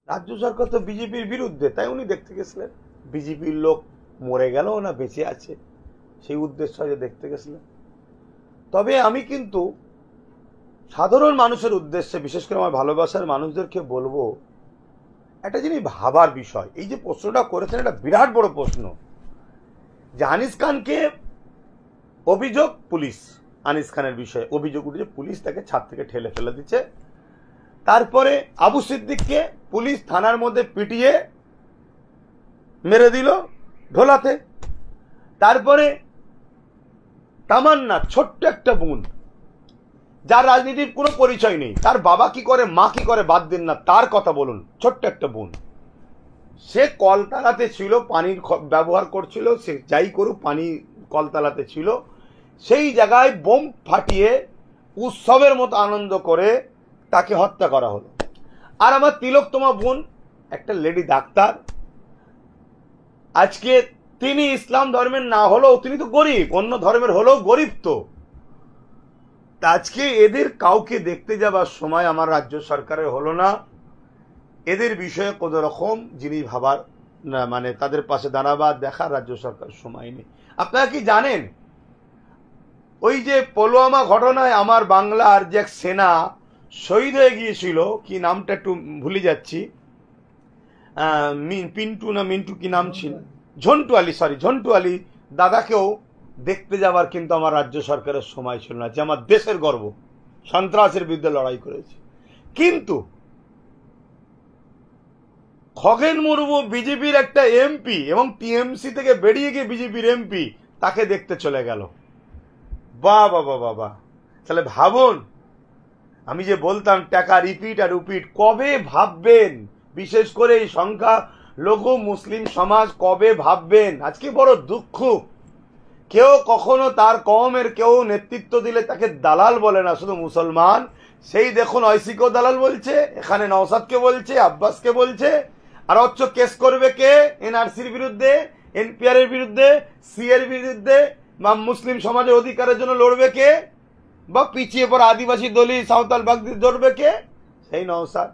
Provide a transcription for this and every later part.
রাজ্য সরকার তো বিজেপির বিরুদ্ধে, তাই উনি দেখতে গেছিলেন বিজেপির লোক মরে গেল না বেঁচে আছে, সেই উদ্দেশ্য দেখতে গেছিলেন। তবে আমি কিন্তু সাধারণ মানুষের উদ্দেশ্যে, বিশেষ করে আমার ভালোবাসার মানুষদেরকে বলবো, একটা জিনিস ভাবার বিষয়। এই যে প্রশ্নটা করেছেন, এটা বিরাট বড় প্রশ্ন। যে আনিস খানকে অভিযোগ, পুলিশ আনিস খানের বিষয়ে অভিযোগ উঠেছে, পুলিশ তাকে ছাদ থেকে ঠেলে ফেলে দিচ্ছে। তারপরে আবু সিদ্দিককে পুলিশ থানার মধ্যে পিটিয়ে মেরে দিল ঢোলাতে। তারপরে তামান্না, ছোট্ট একটা বোন, যার রাজনীতির কোনো পরিচয় নেই, তার বাবা কি করে মা কি করে বাদ দিন না, তার কথা বলুন। ছোট্ট একটা বোন, সে কলতলাতে ছিল, পানির ব্যবহার করছিল, সে যাই করুক পানি কলতলাতে ছিল, সেই জায়গায় বোম ফাটিয়ে উৎসবের মতো আনন্দ করে তাকে হত্যা করা হলো। আর আমার তিলোত্তমা বোন, একটা লেডি ডাক্তার, আজকে তিনি ইসলাম ধর্মের না হলেও তিনি তো গরিব, অন্য ধর্মের হলেও গরিব। তো আজকে এদের কাউকে দেখতে যাবার সময় আমার রাজ্য সরকারের হলো না। এদের বিষয়ে কোনো রকম জিনিস ভাবার না, মানে তাদের পাশে দাঁড়াবার দেখার রাজ্য সরকার সময় নেই। আপনারা কি জানেন, ওই যে পুলওয়ামা ঘটনায় আমার বাংলার যে এক সেনা শহীদ হয়ে গিয়েছিল, কি নামটা একটু ভুলে যাচ্ছি, পিন্টু না মিন্টু কি নাম ছিল, ঝন্টু আলী, সরি ঝন্টু আলী দাদাকেও দেখতে যাওয়ার কিন্তু আমার রাজ্য সরকারের সময় ছিল না। যে আমার দেশের গর্ব, সন্ত্রাসের বিরুদ্ধে লড়াই করেছে। কিন্তু খগেন মুর্মু বিজেপির একটা এমপি এবং টিএমসি থেকে বেরিয়ে গিয়ে বিজেপির এমপি, তাকে দেখতে চলে গেল। বাবা বাবা বাবা, তাহলে ভাবুন, আমি যে বলতাম টাকা রিপিট আর রিপিট, কবে ভাববেন? বিশেষ করে এই সংখ্যা লঘু মুসলিম সমাজ কবে ভাববেন? আজকে বড় দুঃখ, কেউ কখনো তার কওমের কেউ নেতৃত্ব দিলে তাকে দালাল বলে না, শুধু মুসলমান। সেই দেখুন ঐসিকেও দালাল বলছে, এখানে নওশাদকে বলছে, আব্বাসকে বলছে। আর অথচ কেস করবে কে? এনআরসির বিরুদ্ধে, এনপিআর এর বিরুদ্ধে, সি এর বিরুদ্ধে, বা মুসলিম সমাজের অধিকারের জন্য লড়বে কে? বা পিছিয়ে পড়া আদিবাসী দলিত সাঁওতাল বাগদি লড়বে কে? সেই নওশাদ।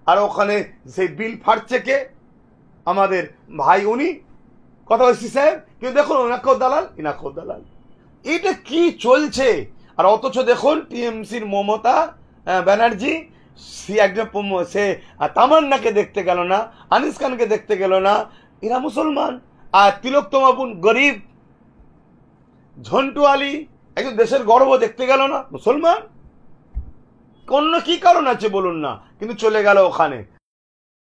আর ওখানে সেই বিল ফাটছে কে? আমাদের ভাই উনি, কথা বলছি সাহেব। কিন্তু দেখুন ওনাকেও দালাল, ইনাকেও দালাল। এটা কি চলছে? আর অথচ দেখুন টিএমসির মমতা ব্যানার্জি, সে তামান্নাকে দেখতে গেল না, আনিস খানকে দেখতে গেল না, এরা মুসলমান। আর তিলোত্তমা বোন গরিব, ঝন্টু আলী একজন দেশের গর্ব, দেখতে গেল না, মুসলমান। অন্য কি কারণ আছে বলুন না, কিন্তু চলে গেল ওখানে।